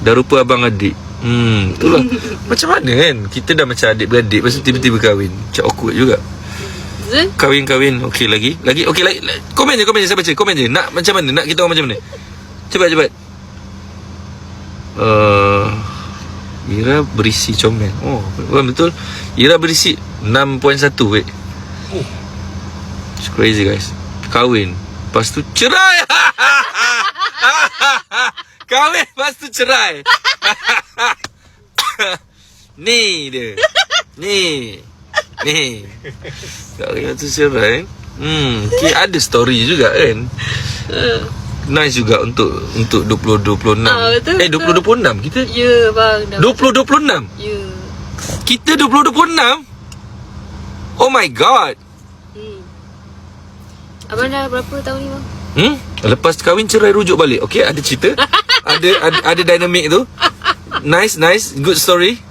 Dah rupa abang adik. Itulah. Macam mana kan? Kita dah macam adik-beradik, lepas tu tiba-tiba kahwin. Macam awkward juga. Kahwin. Okey lagi. Okey lagi. Komen je saya baca. Komen je. Nak macam mana? Nak kita orang macam mana? Cepat. Ira berisi comel. Oh, betul. Ira berisi 6.1 weh. It's crazy guys. Kahwin, lepas tu cerai. Kahwin, lepas tu cerai. Ni dia. Ni. Kahwin, lepas tu cerai. Okay, ada story juga kan. Nice juga untuk 2026. Betul. 2026 kita. Ya bang. 2026. Ya. Kita 2026. Oh my god. Abang dah berapa tahun ni bang? Lepas kahwin cerai rujuk balik. Okay, ada cerita. ada dynamic tu. Nice. Good story.